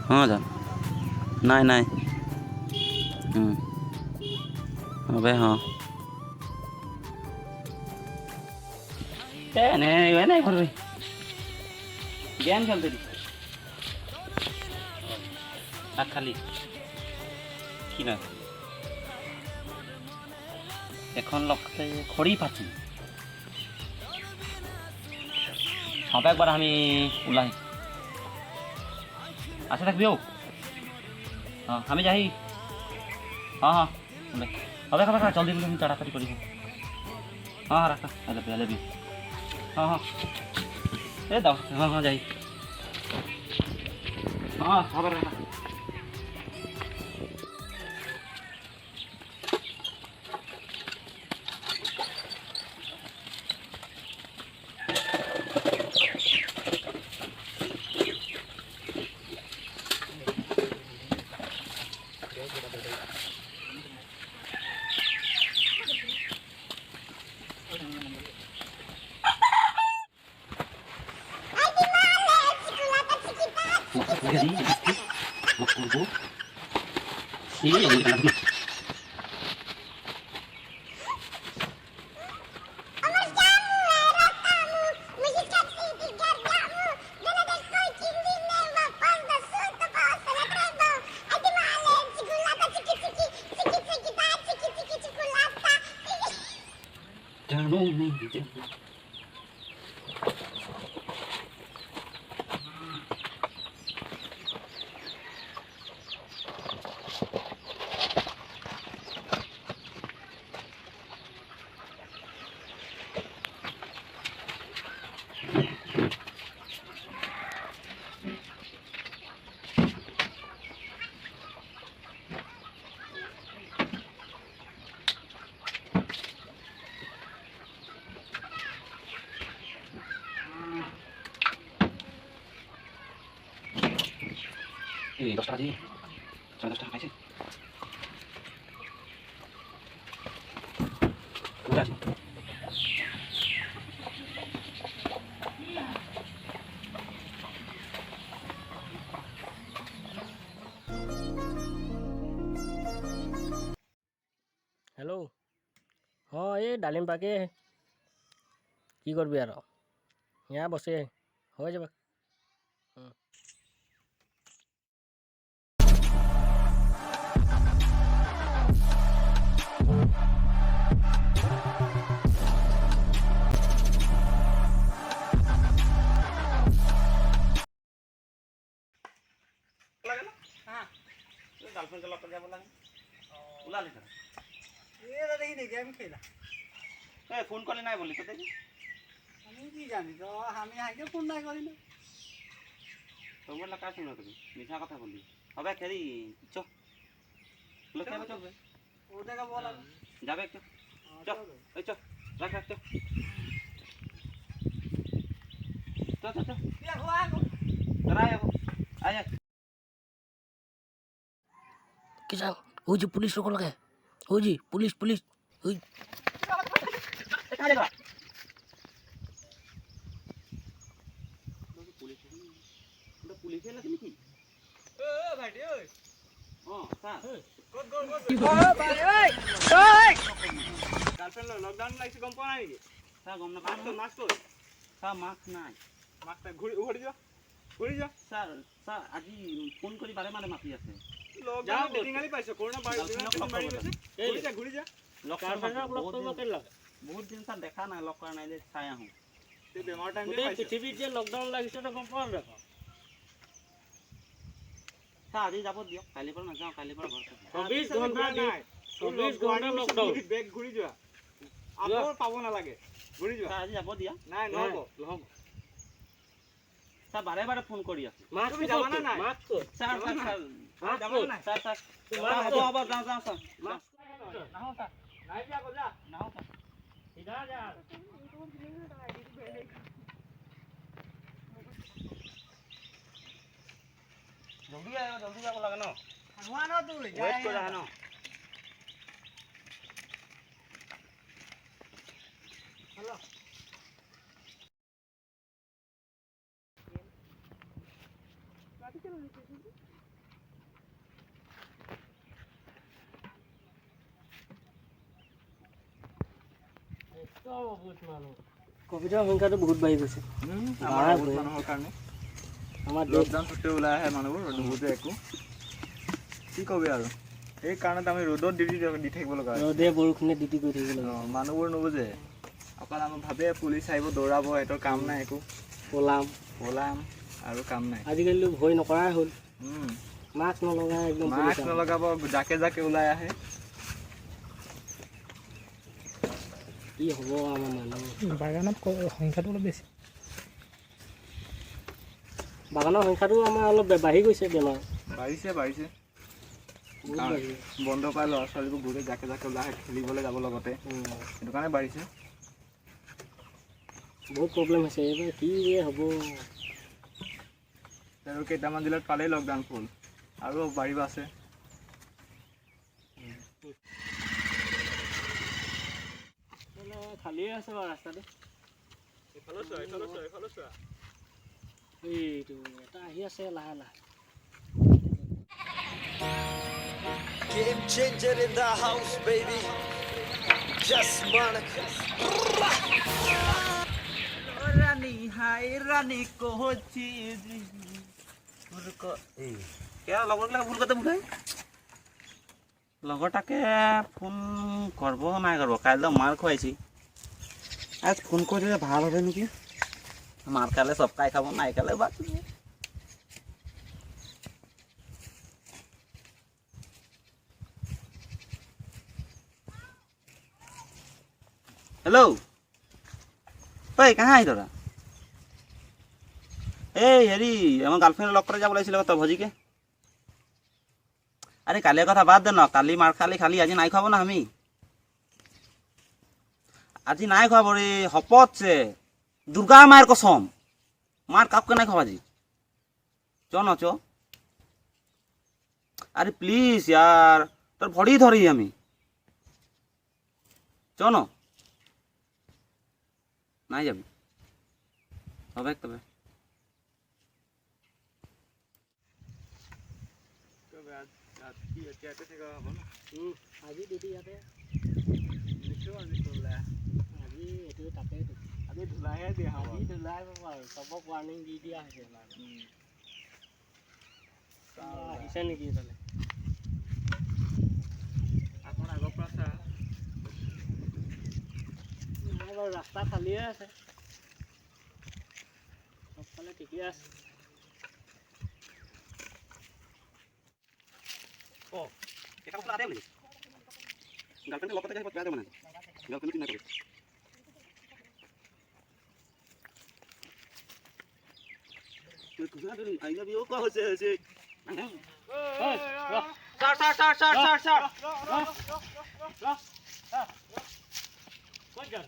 ହଁ ଯା ନାଇଁ ନାଇଁ ଏବେ ହଁ ନାଇଁ ଘର গেম খেলতে আর খালি কি না এখন লগতে খড়ি পাতি হবে একবার আমি ওলাই আসে থাকবি ও হ্যাঁ আমি যাই হ্যাঁ হ্যাঁ হবে হবে হবে জলদি বলে আমি তাড়াতাড়ি করি হ্যাঁ হ্যাঁ রাখা আলে হ্যাঁ হ্যাঁ এ দাও হ্যাঁ হ্যাঁ যাই হ্যাঁ হবে রাখা এই 10 টাকা দিয়ে 10 টাকা পাইছে হেল্ল' অঁ এই ডালিম পাকে কি করবি আর यहाँ বসে হয়ে যাবে গার্লফ্রেন্ড লক যাব লাগে ওলালি না এটা দেখি নি গেম খেলা এ ফোন করলি নাই বলি তো দেখি আমি কি জানি তো আমি আগে ফোন নাই করি না তোমার লাগা শুনো তুমি মিছা কথা বললি হবে খেলি চ লোক যাবে চলবে ও দেখা বলা যাবে একটু চ এই চ রাখ রাখ চ চ চ চ ইয়া হওয়া গো তোরা আয় আয় কি যাও ওই যে পুলিশ রকম লাগে ওই যে পুলিশ পুলিশ ওই কাজে কর পুলিশে লাগে নাকি ও ভাইটি ওই ও স্যার কত গোল কত ও ভাই ওই ওই গার্লফ্রেন্ড লকডাউন লাগছে গম পাও না নাকি স্যার গম না মাস্ক তো স্যার মাস্ক নাই মাস্কটা ঘুরি যা স্যার স্যার আজি ফোন কৰি বাৰে মাৰে মাতি আছে লকডাউন ডেটিং আলি পাইছো কৰোনা বাড়ি ঘুৰি যা বহুত দিন স্যাৰ দেখা নাই লগ কৰা নাই যে চাই আহোঁ তুই বেমাৰ টাইম গোটেই পৃথিৱীত যে লকডাউন লাগিছে তো গম পাওঁ দেখোন স্যাৰ আজি যাব দিয়ক কালিৰ পৰা নাযাওঁ কালিৰ পৰা ঘৰত থাকিম 24 ঘণ্টা নাই 24 ঘণ্টা লকডাউন বেগ ঘুরি যা আকৌ পাব নালাগে ঘুরি যা স্যার আজি যাব দিয়া নাই নহব স্যার বাৰে বাৰে ফোন কৰি আছে মাস্ক তুমি যাবা না নাই? মাস্ক স্যার স্যার স্যার যাব না স্যার স্যার মাস্ক হ'ব যাওঁ যাওঁ স্যার নাহো স্যার নাই যা গো যা নাহো স্যার সিধা যা জলদি যাব লাগে ন নোৱা ন তুই ৱেইট কৰি আহা ন হ্যালো গাড়ি চলে কভিডৰ সংখ্যাটো বহুত বাঢ়ি গৈছে আমাৰ বহুত মানুহৰ কাৰণে আমাৰ লকডাউন ছুটি ওলাই আহে মানুহবোৰ নুবুজে একো কি কবি আৰু এই কাৰণত আমি ৰ'দত ডিউটি দি থাকিব লগা হয় ৰ'দে বৰষুণে ডিউটি কৰি থাকিব লাগে মানুহবোৰ নুবুজে অকল আমি ভাবে পুলিচ আহিব দৌৰাব সিহঁতৰ কাম নাই একো পলাম আৰু কাম নাই আজিকালি ভয় নকৰাই হ'ল মাস্ক নলগাই একদম মাস্ক নলগাব জাকে জাকে ওলাই আহে কি হ'ব আমাৰ মানুহ বাগানত সংখ্যাটো অলপ বেছি বাগানৰ সংখ্যাটো আমাৰ অলপ বাঢ়ি গৈছে বেমাৰ বাঢ়িছে বহুত বাঢ়িছে বন্ধ পাই ল'ৰা ছোৱালীবোৰ গোটেই জাকে জাকে ওলাই আহে খেলিবলৈ যাব লগতে সেইটো কাৰণে বাঢ়িছে বহুত প্ৰব্লেম হৈছে এইবাৰ কি যে হ'ব আৰু কেইটামান জিলাত পালেই লকডাউন ফুল আৰু বাঢ়িব আছে খালিয়ে আছে বাৰু ৰাস্তাটো এইটো এটা আহি আছে লাহে লাহে Game changer in the house, baby. Just Monica. রানী হাই রানী কহছি লগৰবিলাক ভুল কথা বুঝাই লগৰটাকে ফোন কৰিব নাই কৰিব কাইলৈ মাৰ খুৱাইছি আজ ফোন কৰি দিলে ভাল হবে নেকি মাৰ খালে চব খাই খাব নাই খালে বাদ हेलो ঐ কাহা আহি তোরা এই হেৰি আমার গার্লফ্রেন্ড লগ করে যাব লাগিছিল তো ভজিকে আরে কালির কথা বাদ দে না কালি মার খালি খালি আজি নাই খাবো না আমি আজি নাই খাবো রে হপতছে দুর্গা মায়ের কসম মার কাউকে নাই খাওয়া আজি চ না চ আরে প্লিজ यार তোর ভড়ি ধরি আমি চ না নাই যাবি হবে তবে আজি ডিউটি ইয়াতে আজি এইটো তাকেইতো আমি ধুলাইহে দিয়া হ'ব আজি ধুলাই পাব আৰু চবক ৱাৰ্ণিং দি দিয়া হৈছে আহিছে নেকি এইফালে আকৌ আগৰ পৰা চা নাই বাৰু ৰাস্তা খালিয়ে আছে চবফালে ঠিকে আছে এটা কথা আতে বলি গার্লফ্রেন্ড লগ করতে যাই পড়তে মানে গার্লফ্রেন্ড কি না করে তুই কুনা দিন আই লাভ ইউ কো হচ্ছে হচ্ছে স্যার কই গেল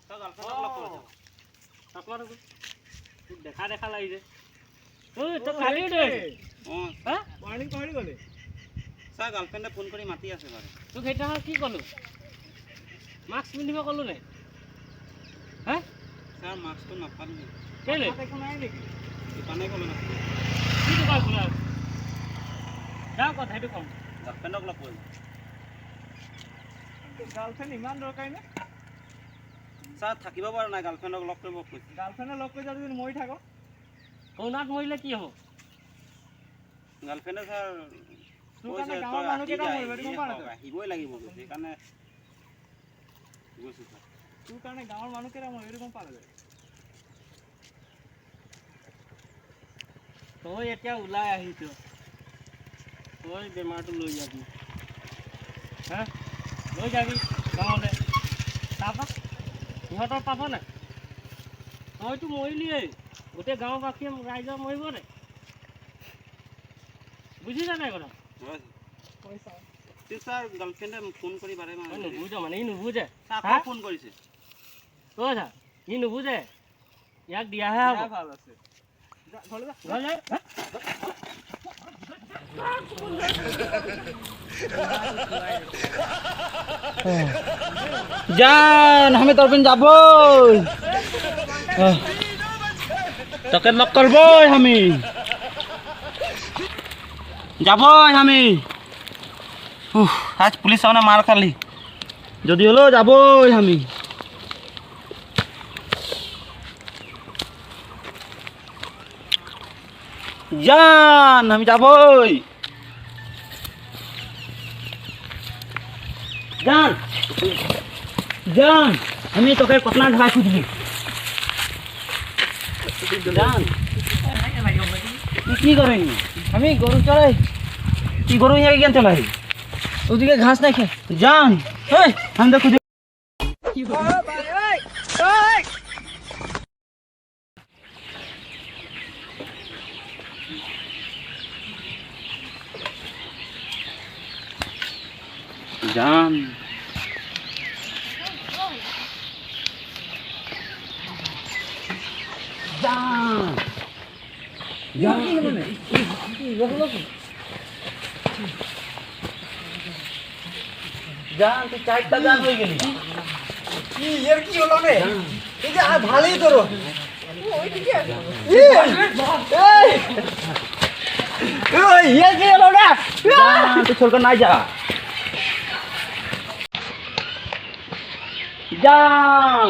তো গার্লফ্রেন্ড লগ করছে আপনার দেখা দেখা লাগিছে তুই তো খালি দে হ্যাঁ ৱাৰ্ণিং কৰি গ'লে স্যাৰ গাৰ্লফ্ৰেন্ডে ফোন কৰি মাতি আছে বাৰু তোক সেইটা কি ক'লো মাস্ক পিন্ধিব ক'লো নাই হ্যাঁ স্যার মাস্ক তো নাপালি কেলে একো নাই নেকি দোকানে গ'ল না কি দোকান খোলা আছে যাও কথা সেইটো কম গার্লফ্রেন্ডক লগ কৰিম গাৰ্লফ্ৰেণ্ড ইমান দৰকাৰী নে স্যাৰ থাকিব পৰা নাই গাৰ্লফ্ৰেন্ডক লগ কৰিব কৈছে গাৰ্লফ্ৰেণ্ডে লগ কৰি যদি মৰি থাক কৌনাত মৰিলে কি হ'ব গাৰ্লফ্ৰেন্ডে স্যাৰ তোৰ কাৰণে গাঁৱৰ মানুহকেইটা মৰিব এইটো গম পাৱ নাই তই? আহিবই লাগিব সেইকাৰণে গৈছোঁ স্যাৰ তোৰ কাৰণে গাঁৱৰ মানুহকেইটা মৰিব এইটো গম পাৱ নাই তই এতিয়া ওলাই আহিছ তই বেমাৰটো লৈ যাবি হা লৈ যাবি গাঁৱলৈ তাৰপৰা সিহঁতৰ পাব নাই তইতো মৰিলিয়েই গোটেই গাঁওবাসী ৰাইজৰ মৰিব নাই বুজিছা নাই কথা স্যাৰ গাৰ্লফ্ৰেন্ডে ফোন কৰি বাৰে তই মাৰে নুবুজ মানে ই নুবুজে আকৌ ফোন কৰিছে তই চা ই নুবুজে ইয়াক দিয়াহে হ'ব ভাল আছে যা ঘৰলৈ যা ঘৰলৈ যা। জান আমি তোর পিন যাব তোকে লগ করবো আমি যাবই আমি আজ পুলিশ সামনে মার খালি যদি হলো যাবই আমি জান আমি যাবই জান জান আমি তোকে কতনা ঢাকা খুঁজবি জান তুই কি করেন আমি গরু চড়াই কি গরু ইয়াকে কেন চলাই ওদিকে ঘাস নাই খেয়ে জান এই আমি তো খুঁজে জান জান জান তুই চারটা জান হয়ে গেলি এর কি হলো রে এই যে ভালোই তোর জান তুই ছোট নাই যা জান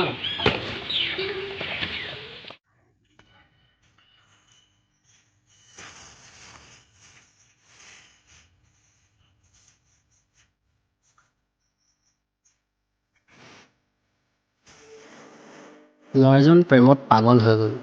ল'ৰাজন প্ৰেমত পাগল হৈ গ'ল